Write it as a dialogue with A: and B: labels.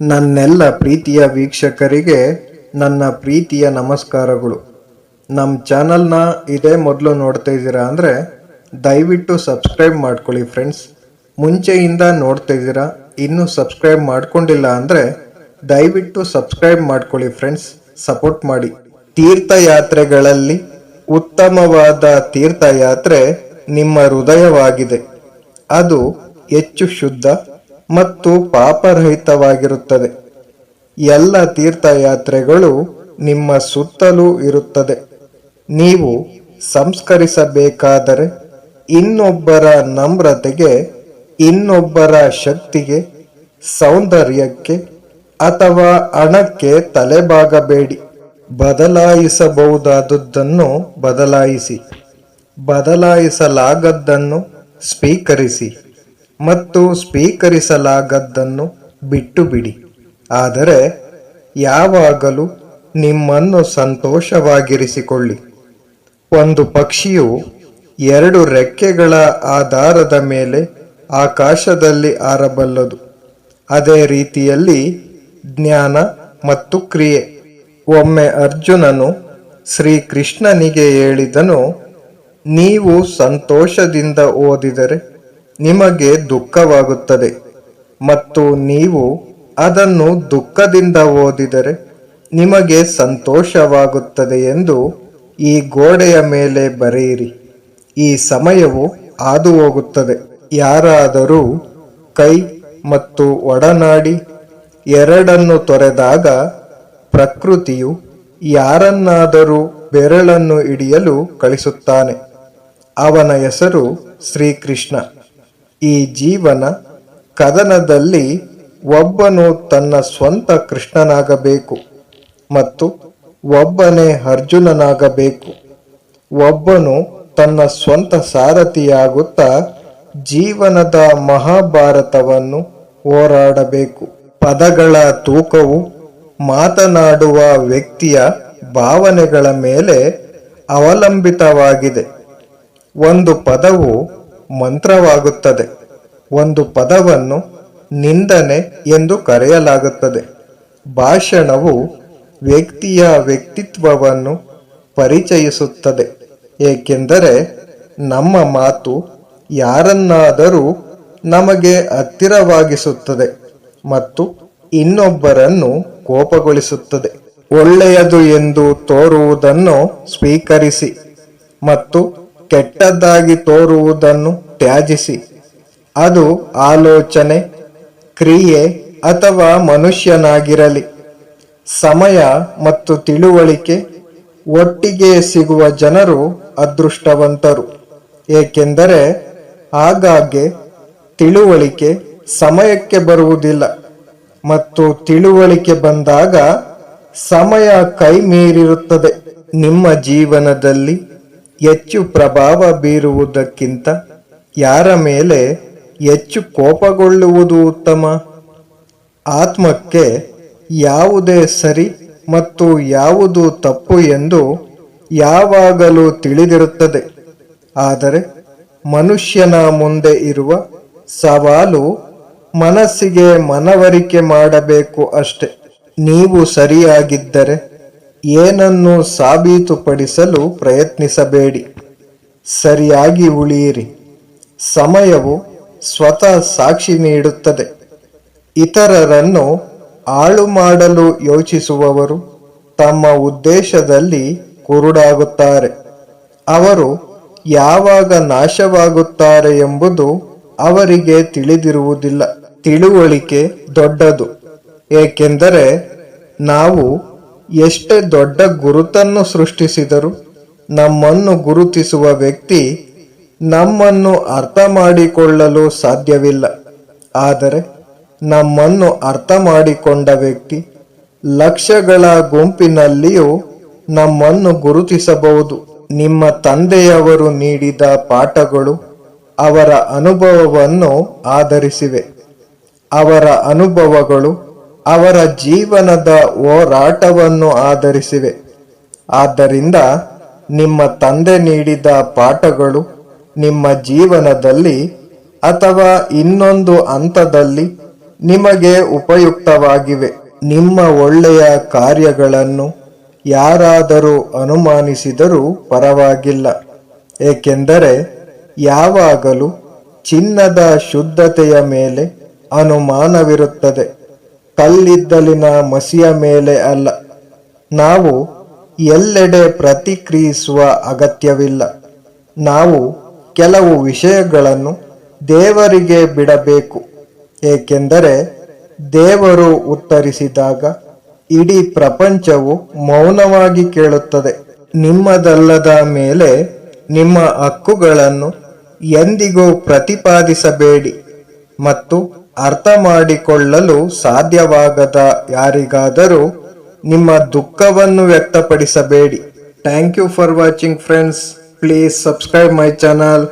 A: ನನ್ನೆಲ್ಲ ಪ್ರೀತಿಯ ವೀಕ್ಷಕರಿಗೆ ನನ್ನ ಪ್ರೀತಿಯ ನಮಸ್ಕಾರಗಳು. ನಮ್ಮ ಚಾನಲ್ನ ಇದೇ ಮೊದಲು ನೋಡ್ತಾ ಇದ್ದೀರಾ ಅಂದರೆ ದಯವಿಟ್ಟು ಸಬ್ಸ್ಕ್ರೈಬ್ ಮಾಡ್ಕೊಳ್ಳಿ ಫ್ರೆಂಡ್ಸ್. ಮುಂಚೆಯಿಂದ ನೋಡ್ತಾ ಇದ್ದೀರಾ, ಇನ್ನೂ ಸಬ್ಸ್ಕ್ರೈಬ್ ಮಾಡ್ಕೊಂಡಿಲ್ಲ ಅಂದರೆ ದಯವಿಟ್ಟು ಸಬ್ಸ್ಕ್ರೈಬ್ ಮಾಡ್ಕೊಳ್ಳಿ ಫ್ರೆಂಡ್ಸ್, ಸಪೋರ್ಟ್ ಮಾಡಿ. ತೀರ್ಥಯಾತ್ರೆಗಳಲ್ಲಿ ಉತ್ತಮವಾದ ತೀರ್ಥಯಾತ್ರೆ ನಿಮ್ಮ ಹೃದಯವಾಗಿದೆ. ಅದು ಹೆಚ್ಚು ಶುದ್ಧ ಮತ್ತು ಪಾಪರಹಿತವಾಗಿರುತ್ತದೆ. ಎಲ್ಲ ತೀರ್ಥಯಾತ್ರೆಗಳು ನಿಮ್ಮ ಸುತ್ತಲೂ ಇರುತ್ತದೆ. ನೀವು ಸಂಸ್ಕರಿಸಬೇಕಾದರೆ ಇನ್ನೊಬ್ಬರ ನಮ್ರತೆಗೆ, ಇನ್ನೊಬ್ಬರ ಶಕ್ತಿಗೆ, ಸೌಂದರ್ಯಕ್ಕೆ ಅಥವಾ ಹಣಕ್ಕೆ ತಲೆಬಾಗಬೇಡಿ. ಬದಲಾಯಿಸಬಹುದಾದದ್ದನ್ನು ಬದಲಾಯಿಸಿ, ಬದಲಾಯಿಸಲಾಗದ್ದನ್ನು ಸ್ವೀಕರಿಸಿ ಮತ್ತು ಸ್ವೀಕರಿಸಲಾಗದ್ದನ್ನು ಬಿಟ್ಟು ಬಿಡಿ. ಆದರೆ ಯಾವಾಗಲೂ ನಿಮ್ಮನ್ನು ಸಂತೋಷವಾಗಿರಿಸಿಕೊಳ್ಳಿ. ಒಂದು ಪಕ್ಷಿಯು 2 ರೆಕ್ಕೆಗಳ ಆಧಾರದ ಮೇಲೆ ಆಕಾಶದಲ್ಲಿ ಹಾರಬಲ್ಲದು. ಅದೇ ರೀತಿಯಲ್ಲಿ ಜ್ಞಾನ ಮತ್ತು ಕ್ರಿಯೆ. ಒಮ್ಮೆ ಅರ್ಜುನನು ಶ್ರೀಕೃಷ್ಣನಿಗೆ ಹೇಳಿದನು, ನೀವು ಸಂತೋಷದಿಂದ ಓದಿದರೆ ನಿಮಗೆ ದುಃಖವಾಗುತ್ತದೆ ಮತ್ತು ನೀವು ಅದನ್ನು ದುಃಖದಿಂದ ಓದಿದರೆ ನಿಮಗೆ ಸಂತೋಷವಾಗುತ್ತದೆ ಎಂದು ಈ ಗೋಡೆಯ ಮೇಲೆ ಬರೆಯಿರಿ. ಈ ಸಮಯವು ಹಾದು ಹೋಗುತ್ತದೆ. ಯಾರಾದರೂ ಕೈ ಮತ್ತು ಒಡನಾಡಿ ಎರಡನ್ನು ತೊರೆದಾಗ ಪ್ರಕೃತಿಯು ಯಾರನ್ನಾದರೂ ಬೆರಳನ್ನು ಹಿಡಿಯಲು ಕಳಿಸುತ್ತಾನೆ. ಅವನ ಹೆಸರು ಶ್ರೀಕೃಷ್ಣ. ಈ ಜೀವನ ಕದನದಲ್ಲಿ ಒಬ್ಬನು ತನ್ನ ಸ್ವಂತ ಕೃಷ್ಣನಾಗಬೇಕು ಮತ್ತು ಒಬ್ಬನೇ ಅರ್ಜುನನಾಗಬೇಕು. ಒಬ್ಬನು ತನ್ನ ಸ್ವಂತ ಸಾರಥಿಯಾಗುತ್ತಾ ಜೀವನದ ಮಹಾಭಾರತವನ್ನು ಹೋರಾಡಬೇಕು. ಪದಗಳ ತೂಕವು ಮಾತನಾಡುವ ವ್ಯಕ್ತಿಯ ಭಾವನೆಗಳ ಮೇಲೆ ಅವಲಂಬಿತವಾಗಿದೆ. ಒಂದು ಪದವು ಮಂತ್ರವಾಗುತ್ತದೆ, ಒಂದು ಪದವನ್ನು ನಿಂದನೆ ಎಂದು ಕರೆಯಲಾಗುತ್ತದೆ. ಭಾಷಣವು ವ್ಯಕ್ತಿಯ ವ್ಯಕ್ತಿತ್ವವನ್ನು ಪರಿಚಯಿಸುತ್ತದೆ, ಏಕೆಂದರೆ ನಮ್ಮ ಮಾತು ಯಾರನ್ನಾದರೂ ನಮಗೆ ಹತ್ತಿರವಾಗಿಸುತ್ತದೆ ಮತ್ತು ಇನ್ನೊಬ್ಬರನ್ನು ಕೋಪಗೊಳಿಸುತ್ತದೆ. ಒಳ್ಳೆಯದು ಎಂದು ತೋರುವುದನ್ನು ಸ್ವೀಕರಿಸಿ ಮತ್ತು ಕೆಟ್ಟದ್ದಾಗಿ ತೋರುವುದನ್ನು ತ್ಯಜಿಸಿ. ಅದು ಆಲೋಚನೆ, ಕ್ರಿಯೆ ಅಥವಾ ಮನುಷ್ಯನಾಗಿರಲಿ. ಸಮಯ ಮತ್ತು ತಿಳುವಳಿಕೆ ಒಟ್ಟಿಗೆ ಸಿಗುವ ಜನರು ಅದೃಷ್ಟವಂತರು, ಏಕೆಂದರೆ ಆಗಾಗ್ಗೆ ತಿಳುವಳಿಕೆ ಸಮಯಕ್ಕೆ ಬರುವುದಿಲ್ಲ ಮತ್ತು ತಿಳುವಳಿಕೆ ಬಂದಾಗ ಸಮಯ ಕೈ ಮೀರಿರುತ್ತದೆ. ನಿಮ್ಮ ಜೀವನದಲ್ಲಿ ಹೆಚ್ಚು ಪ್ರಭಾವ ಬೀರುವುದಕ್ಕಿಂತ ಯಾರ ಮೇಲೆ ಹೆಚ್ಚು ಕೋಪಗೊಳ್ಳುವುದು ಉತ್ತಮ? ಆತ್ಮಕ್ಕೆ ಯಾವುದೇ ಸರಿ ಮತ್ತು ಯಾವುದು ತಪ್ಪು ಎಂದು ಯಾವಾಗಲೂ ತಿಳಿದಿರುತ್ತದೆ. ಆದರೆ ಮನುಷ್ಯನ ಮುಂದೆ ಇರುವ ಸವಾಲು ಮನಸ್ಸಿಗೆ ಮನವರಿಕೆ ಮಾಡಬೇಕು ಅಷ್ಟೆ. ನೀವು ಸರಿಯಾಗಿದ್ದರೆ ಏನನ್ನು ಸಾಬೀತುಪಡಿಸಲು ಪ್ರಯತ್ನಿಸಬೇಡಿ. ಸರಿಯಾಗಿ ಉಳಿಯಿರಿ. ಸಮಯವು ಸ್ವತಃ ಸಾಕ್ಷಿ ನೀಡುತ್ತದೆ. ಇತರರನ್ನು ಹಾಳು ಮಾಡಲು ಯೋಚಿಸುವವರು ತಮ್ಮ ಉದ್ದೇಶದಲ್ಲಿ ಕುರುಡಾಗುತ್ತಾರೆ. ಅವರು ಯಾವಾಗ ನಾಶವಾಗುತ್ತಾರೆ ಎಂಬುದು ಅವರಿಗೆ ತಿಳಿದಿರುವುದಿಲ್ಲ. ತಿಳುವಳಿಕೆ ದೊಡ್ಡದು, ಏಕೆಂದರೆ ನಾವು ಎಷ್ಟೇ ದೊಡ್ಡ ಗುರುತನ್ನು ಸೃಷ್ಟಿಸಿದರೂ ನಮ್ಮನ್ನು ಗುರುತಿಸುವ ವ್ಯಕ್ತಿ ನಮ್ಮನ್ನು ಅರ್ಥ ಮಾಡಿಕೊಳ್ಳಲು ಸಾಧ್ಯವಿಲ್ಲ. ಆದರೆ ನಮ್ಮನ್ನು ಅರ್ಥ ಮಾಡಿಕೊಂಡ ವ್ಯಕ್ತಿ ಲಕ್ಷಗಳ ಗುಂಪಿನಲ್ಲಿಯೂ ನಮ್ಮನ್ನು ಗುರುತಿಸಬಹುದು. ನಿಮ್ಮ ತಂದೆಯವರು ನೀಡಿದ ಪಾಠಗಳು ಅವರ ಅನುಭವವನ್ನು ಆಧರಿಸಿವೆ. ಅವರ ಅನುಭವಗಳು ಅವರ ಜೀವನದ ಹೋರಾಟವನ್ನು ಆಧರಿಸಿವೆ. ಆದ್ದರಿಂದ ನಿಮ್ಮ ತಂದೆ ನೀಡಿದ ಪಾಠಗಳು ನಿಮ್ಮ ಜೀವನದಲ್ಲಿ ಅಥವಾ ಇನ್ನೊಂದು ಹಂತದಲ್ಲಿ ನಿಮಗೆ ಉಪಯುಕ್ತವಾಗಿವೆ. ನಿಮ್ಮ ಒಳ್ಳೆಯ ಕಾರ್ಯಗಳನ್ನು ಯಾರಾದರೂ ಅನುಮಾನಿಸಿದರೂ ಪರವಾಗಿಲ್ಲ, ಏಕೆಂದರೆ ಯಾವಾಗಲೂ ಚಿನ್ನದ ಶುದ್ಧತೆಯ ಮೇಲೆ ಅನುಮಾನವಿರುತ್ತದೆ, ಕಲ್ಲಿದ್ದಲಿನ ಮಸಿಯ ಮೇಲೆ ಅಲ್ಲ. ನಾವು ಎಲ್ಲೆಡೆ ಪ್ರತಿಕ್ರಿಯಿಸುವ ಅಗತ್ಯವಿಲ್ಲ. ನಾವು ಕೆಲವು ವಿಷಯಗಳನ್ನು ದೇವರಿಗೆ ಬಿಡಬೇಕು, ಏಕೆಂದರೆ ದೇವರು ಉತ್ತರಿಸಿದಾಗ ಇಡೀ ಪ್ರಪಂಚವು ಮೌನವಾಗಿ ಕೇಳುತ್ತದೆ. ನಿಮ್ಮದಲ್ಲದ ಮೇಲೆ ನಿಮ್ಮ ಹಕ್ಕುಗಳನ್ನು ಎಂದಿಗೂ ಪ್ರತಿಪಾದಿಸಬೇಡಿ ಮತ್ತು ಅರ್ಥ ಮಾಡಿಕೊಳ್ಳಲು ಸಾಧ್ಯವಾಗದ ಯಾರಿಗಾದರೂ ನಿಮ್ಮ ದುಃಖವನ್ನು ವ್ಯಕ್ತಪಡಿಸಬೇಡಿ. Thank you for watching friends. Please subscribe my channel.